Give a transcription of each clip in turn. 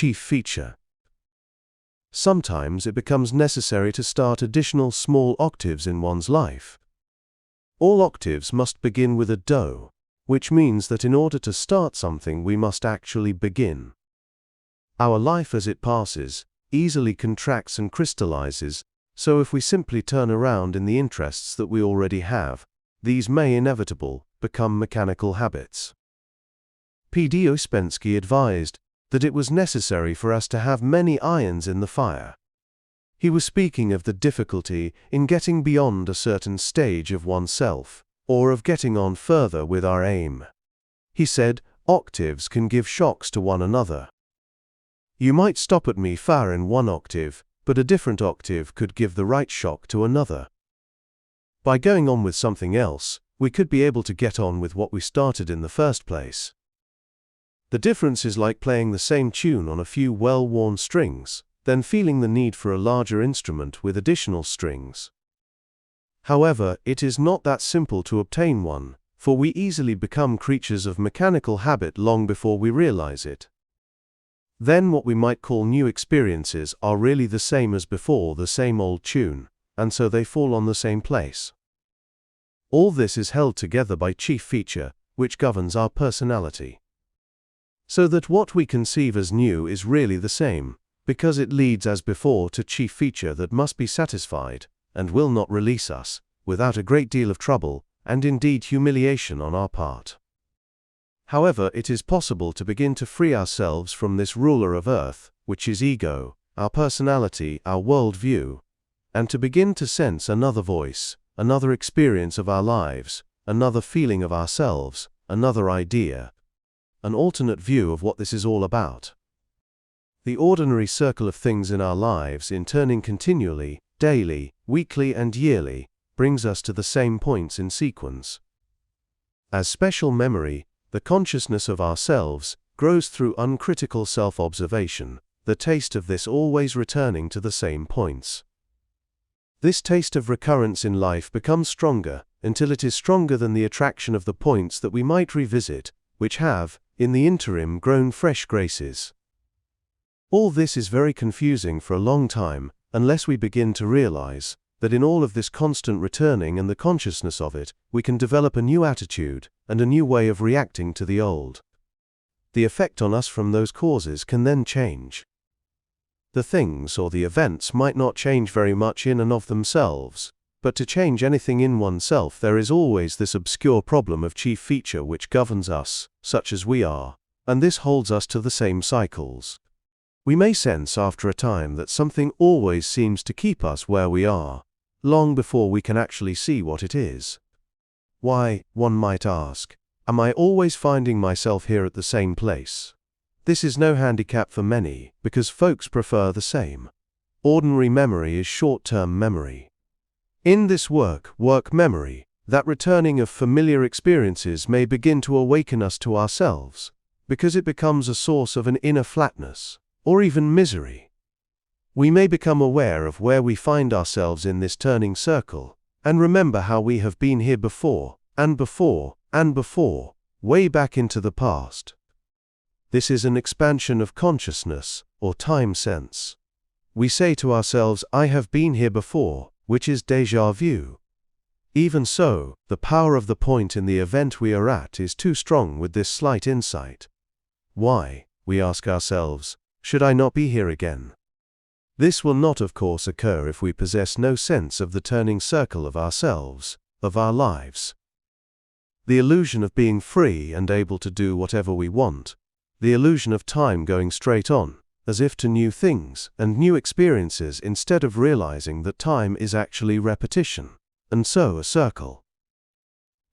chief feature. Sometimes it becomes necessary to start additional small octaves in one's life. All octaves must begin with a do, which means that in order to start something we must actually begin. Our life as it passes easily contracts and crystallizes, so if we simply turn around in the interests that we already have, these may inevitably become mechanical habits. P.D. Ouspensky advised that it was necessary for us to have many irons in the fire. He was speaking of the difficulty in getting beyond a certain stage of oneself, or of getting on further with our aim. He said, octaves can give shocks to one another. You might stop at me far in one octave, but a different octave could give the right shock to another. By going on with something else, we could be able to get on with what we started in the first place. The difference is like playing the same tune on a few well-worn strings, then feeling the need for a larger instrument with additional strings. However, it is not that simple to obtain one, for we easily become creatures of mechanical habit long before we realize it. Then what we might call new experiences are really the same as before, the same old tune, and so they fall on the same place. All this is held together by chief feature, which governs our personality. So that what we conceive as new is really the same, because it leads as before to chief feature that must be satisfied, and will not release us, without a great deal of trouble, and indeed humiliation on our part. However, it is possible to begin to free ourselves from this ruler of earth, which is ego, our personality, our world view, and to begin to sense another voice, another experience of our lives, another feeling of ourselves, another idea, an alternate view of what this is all about. The ordinary circle of things in our lives, in turning continually, daily, weekly and yearly, brings us to the same points in sequence. As special memory, the consciousness of ourselves grows through uncritical self-observation, the taste of this always returning to the same points. This taste of recurrence in life becomes stronger, until it is stronger than the attraction of the points that we might revisit, which have, in the interim, grown fresh graces. All this is very confusing for a long time, unless we begin to realize that in all of this constant returning and the consciousness of it, we can develop a new attitude and a new way of reacting to the old. The effect on us from those causes can then change. The things or the events might not change very much in and of themselves, but to change anything in oneself there is always this obscure problem of chief feature which governs us, such as we are, and this holds us to the same cycles. We may sense after a time that something always seems to keep us where we are, long before we can actually see what it is. Why, one might ask, am I always finding myself here at the same place? This is no handicap for many, because folks prefer the same. Ordinary memory is short-term memory. In this work memory, that returning of familiar experiences may begin to awaken us to ourselves, because it becomes a source of an inner flatness, or even misery. We may become aware of where we find ourselves in this turning circle, and remember how we have been here before, and before, and before, way back into the past. This is an expansion of consciousness, or time sense. We say to ourselves, I have been here before, which is déjà vu. Even so, the power of the point in the event we are at is too strong with this slight insight. Why, we ask ourselves, should I not be here again? This will not, of course, occur if we possess no sense of the turning circle of ourselves, of our lives. The illusion of being free and able to do whatever we want, the illusion of time going straight on, as if to new things and new experiences instead of realizing that time is actually repetition, and so a circle.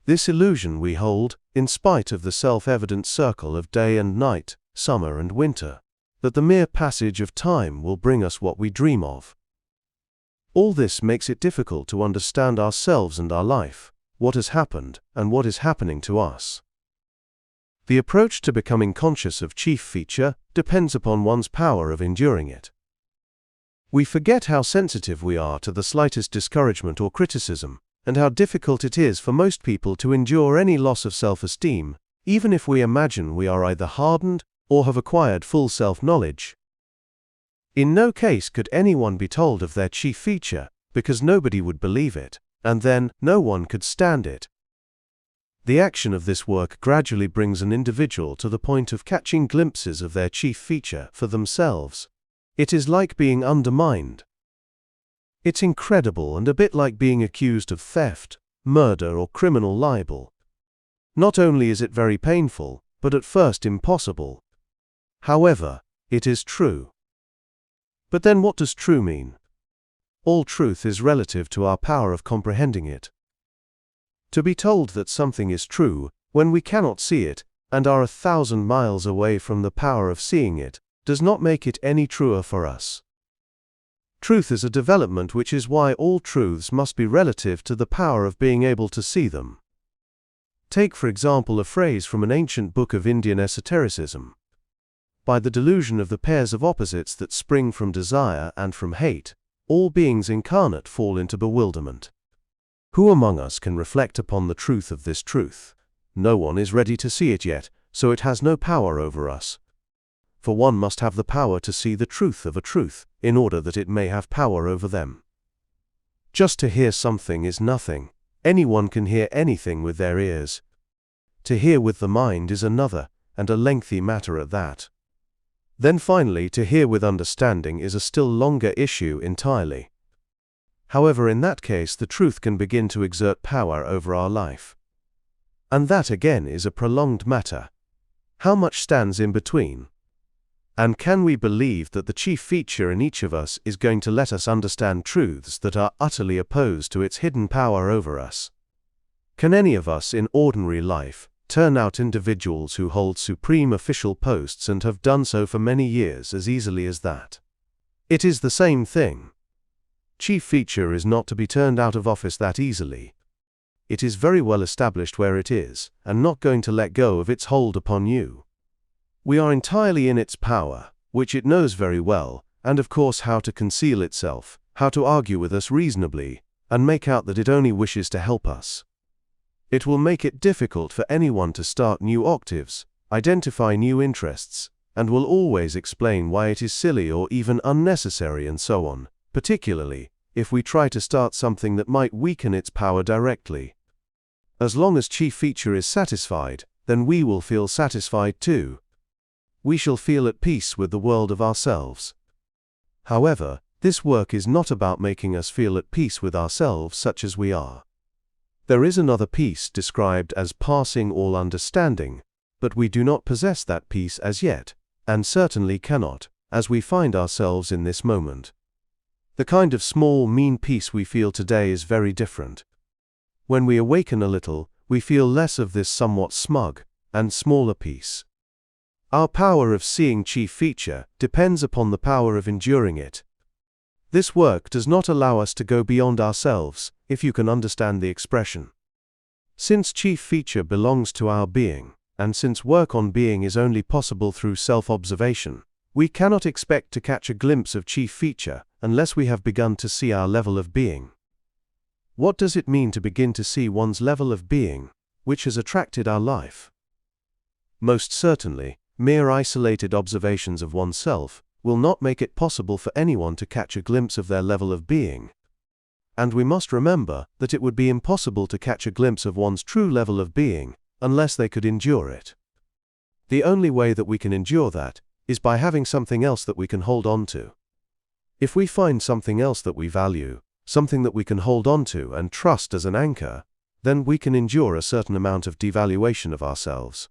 This illusion we hold, in spite of the self-evident circle of day and night, summer and winter, that the mere passage of time will bring us what we dream of. All this makes it difficult to understand ourselves and our life, what has happened and what is happening to us. The approach to becoming conscious of chief feature depends upon one's power of enduring it. We forget how sensitive we are to the slightest discouragement or criticism, and how difficult it is for most people to endure any loss of self-esteem, even if we imagine we are either hardened or have acquired full self-knowledge. In no case could anyone be told of their chief feature, because nobody would believe it, and then no one could stand it. The action of this work gradually brings an individual to the point of catching glimpses of their chief feature for themselves. It is like being undermined. It's incredible and a bit like being accused of theft, murder, or criminal libel. Not only is it very painful, but at first impossible. However, it is true. But then what does true mean? All truth is relative to our power of comprehending it. To be told that something is true, when we cannot see it, and are 1,000 miles away from the power of seeing it, does not make it any truer for us. Truth is a development, which is why all truths must be relative to the power of being able to see them. Take for example a phrase from an ancient book of Indian esotericism. By the delusion of the pairs of opposites that spring from desire and from hate, all beings incarnate fall into bewilderment. Who among us can reflect upon the truth of this truth? No one is ready to see it yet, so it has no power over us. For one must have the power to see the truth of a truth, in order that it may have power over them. Just to hear something is nothing. Anyone can hear anything with their ears. To hear with the mind is another, and a lengthy matter at that. Then finally, to hear with understanding is a still longer issue entirely. However, in that case the truth can begin to exert power over our life. And that again is a prolonged matter. How much stands in between? And can we believe that the chief feature in each of us is going to let us understand truths that are utterly opposed to its hidden power over us? Can any of us in ordinary life turn out individuals who hold supreme official posts and have done so for many years as easily as that? It is the same thing. Chief feature is not to be turned out of office that easily. It is very well established where it is, and not going to let go of its hold upon you. We are entirely in its power, which it knows very well, and of course how to conceal itself, how to argue with us reasonably, and make out that it only wishes to help us. It will make it difficult for anyone to start new octaves, identify new interests, and will always explain why it is silly or even unnecessary and so on, particularly if we try to start something that might weaken its power directly. As long as chief feature is satisfied, then we will feel satisfied too. We shall feel at peace with the world of ourselves. However, this work is not about making us feel at peace with ourselves such as we are. There is another peace described as passing all understanding, but we do not possess that peace as yet, and certainly cannot, as we find ourselves in this moment. The kind of small, mean peace we feel today is very different. When we awaken a little, we feel less of this somewhat smug and smaller peace. Our power of seeing chief feature depends upon the power of enduring it. This work does not allow us to go beyond ourselves, if you can understand the expression. Since chief feature belongs to our being, and since work on being is only possible through self-observation, we cannot expect to catch a glimpse of chief feature unless we have begun to see our level of being. What does it mean to begin to see one's level of being, which has attracted our life? Most certainly, mere isolated observations of oneself will not make it possible for anyone to catch a glimpse of their level of being. And we must remember that it would be impossible to catch a glimpse of one's true level of being unless they could endure it. The only way that we can endure that is by having something else that we can hold on to. If we find something else that we value, something that we can hold on to and trust as an anchor, then we can endure a certain amount of devaluation of ourselves.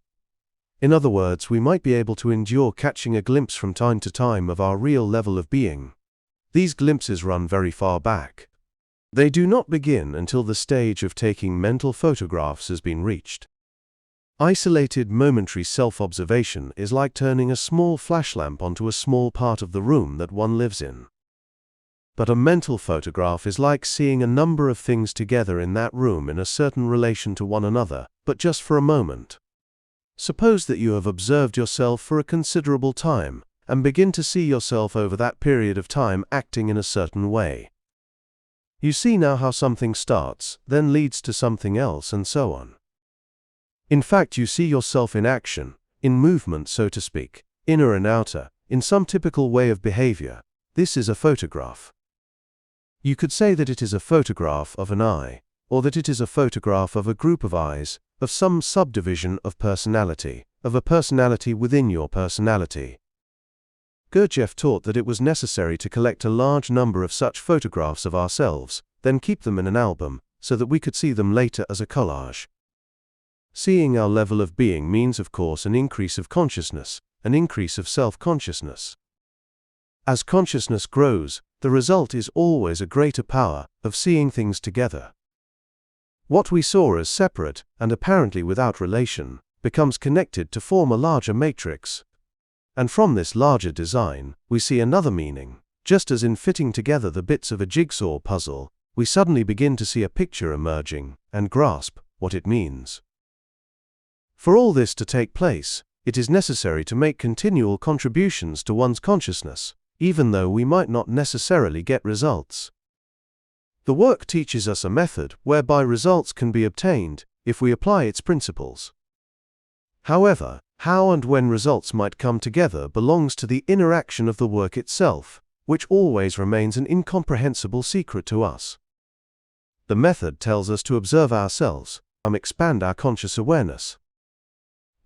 In other words, we might be able to endure catching a glimpse from time to time of our real level of being. These glimpses run very far back. They do not begin until the stage of taking mental photographs has been reached. Isolated momentary self-observation is like turning a small flashlamp onto a small part of the room that one lives in. But a mental photograph is like seeing a number of things together in that room in a certain relation to one another, but just for a moment. Suppose that you have observed yourself for a considerable time, and begin to see yourself over that period of time acting in a certain way. You see now how something starts, then leads to something else, and so on. In fact, you see yourself in action, in movement, so to speak, inner and outer, in some typical way of behavior. This is a photograph. You could say that it is a photograph of an eye, or that it is a photograph of a group of eyes, of some subdivision of personality, of a personality within your personality. Gurdjieff taught that it was necessary to collect a large number of such photographs of ourselves, then keep them in an album, so that we could see them later as a collage. Seeing our level of being means, of course, an increase of consciousness, an increase of self-consciousness. As consciousness grows, the result is always a greater power of seeing things together. What we saw as separate, and apparently without relation, becomes connected to form a larger matrix. And from this larger design, we see another meaning. Just as in fitting together the bits of a jigsaw puzzle, we suddenly begin to see a picture emerging, and grasp what it means. For all this to take place, it is necessary to make continual contributions to one's consciousness, even though we might not necessarily get results. The work teaches us a method whereby results can be obtained if we apply its principles. However, how and when results might come together belongs to the inner action of the work itself, which always remains an incomprehensible secret to us. The method tells us to observe ourselves, expand our conscious awareness.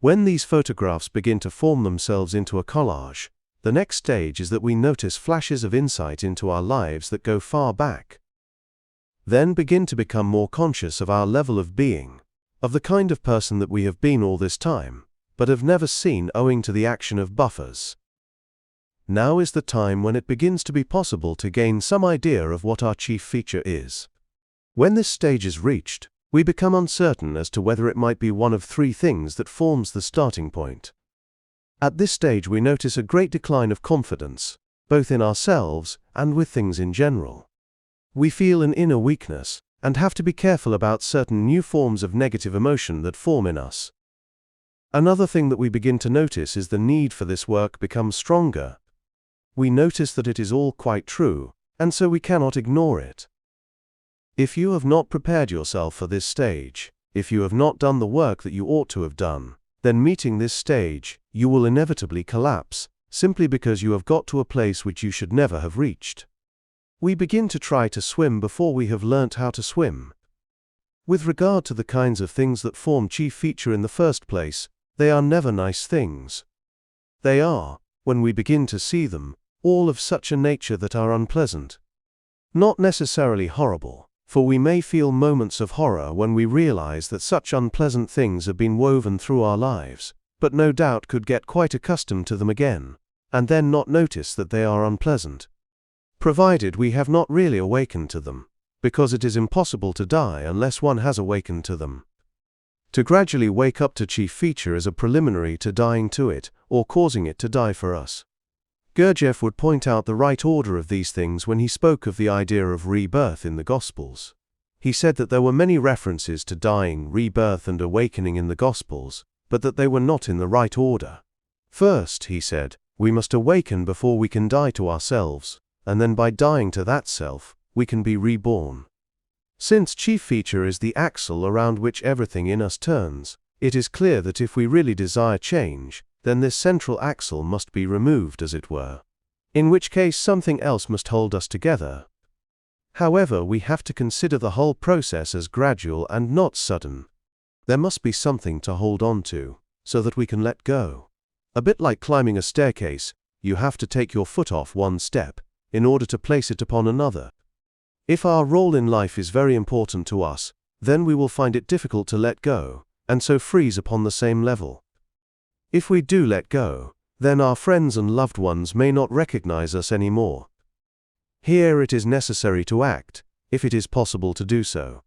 When these photographs begin to form themselves into a collage, the next stage is that we notice flashes of insight into our lives that go far back. Then begin to become more conscious of our level of being, of the kind of person that we have been all this time, but have never seen owing to the action of buffers. Now is the time when it begins to be possible to gain some idea of what our chief feature is. When this stage is reached, we become uncertain as to whether it might be one of three things that forms the starting point. At this stage we notice a great decline of confidence, both in ourselves and with things in general. We feel an inner weakness, and have to be careful about certain new forms of negative emotion that form in us. Another thing that we begin to notice is the need for this work becomes stronger. We notice that it is all quite true, and so we cannot ignore it. If you have not prepared yourself for this stage, if you have not done the work that you ought to have done, then meeting this stage, you will inevitably collapse, simply because you have got to a place which you should never have reached. We begin to try to swim before we have learnt how to swim. With regard to the kinds of things that form chief feature in the first place, they are never nice things. They are, when we begin to see them, all of such a nature that are unpleasant. Not necessarily horrible, for we may feel moments of horror when we realize that such unpleasant things have been woven through our lives, but no doubt could get quite accustomed to them again, and then not notice that they are unpleasant. Provided we have not really awakened to them, because it is impossible to die unless one has awakened to them. To gradually wake up to chief feature is a preliminary to dying to it, or causing it to die for us. Gurdjieff would point out the right order of these things when he spoke of the idea of rebirth in the Gospels. He said that there were many references to dying, rebirth and awakening in the Gospels, but that they were not in the right order. First, he said, we must awaken before we can die to ourselves, and then by dying to that self, we can be reborn. Since chief feature is the axle around which everything in us turns, it is clear that if we really desire change, then this central axle must be removed, as it were. In which case something else must hold us together. However, we have to consider the whole process as gradual and not sudden. There must be something to hold on to, so that we can let go. A bit like climbing a staircase, you have to take your foot off one step, in order to place it upon another. If our role in life is very important to us, then we will find it difficult to let go, and so freeze upon the same level. If we do let go, then our friends and loved ones may not recognize us anymore. Here it is necessary to act, if it is possible to do so.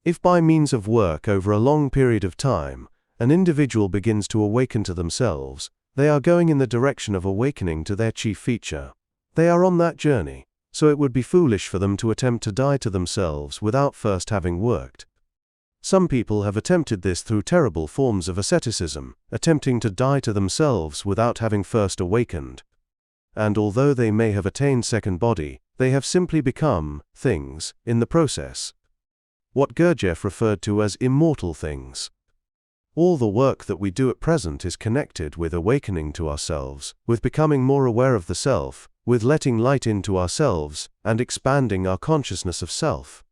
If by means of work over a long period of time, an individual begins to awaken to themselves, they are going in the direction of awakening to their chief feature. They are on that journey, so it would be foolish for them to attempt to die to themselves without first having worked. Some people have attempted this through terrible forms of asceticism, attempting to die to themselves without having first awakened. And although they may have attained second body, they have simply become things in the process. What Gurdjieff referred to as immortal things. All the work that we do at present is connected with awakening to ourselves, with becoming more aware of the self, with letting light into ourselves, and expanding our consciousness of self.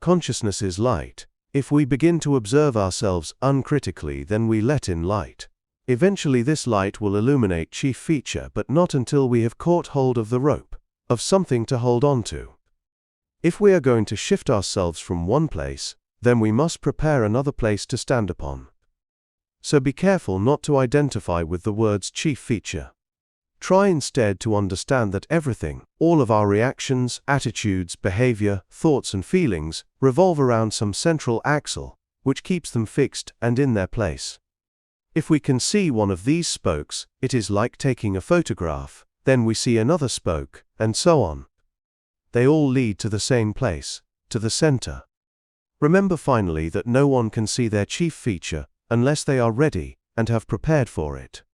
Consciousness is light. If we begin to observe ourselves uncritically, then we let in light. Eventually this light will illuminate chief feature, but not until we have caught hold of the rope, of something to hold on to. If we are going to shift ourselves from one place, then we must prepare another place to stand upon. So be careful not to identify with the words chief feature. Try instead to understand that everything, all of our reactions, attitudes, behavior, thoughts and feelings, revolve around some central axle, which keeps them fixed and in their place. If we can see one of these spokes, it is like taking a photograph, then we see another spoke, and so on. They all lead to the same place, to the center. Remember finally that no one can see their chief feature unless they are ready and have prepared for it.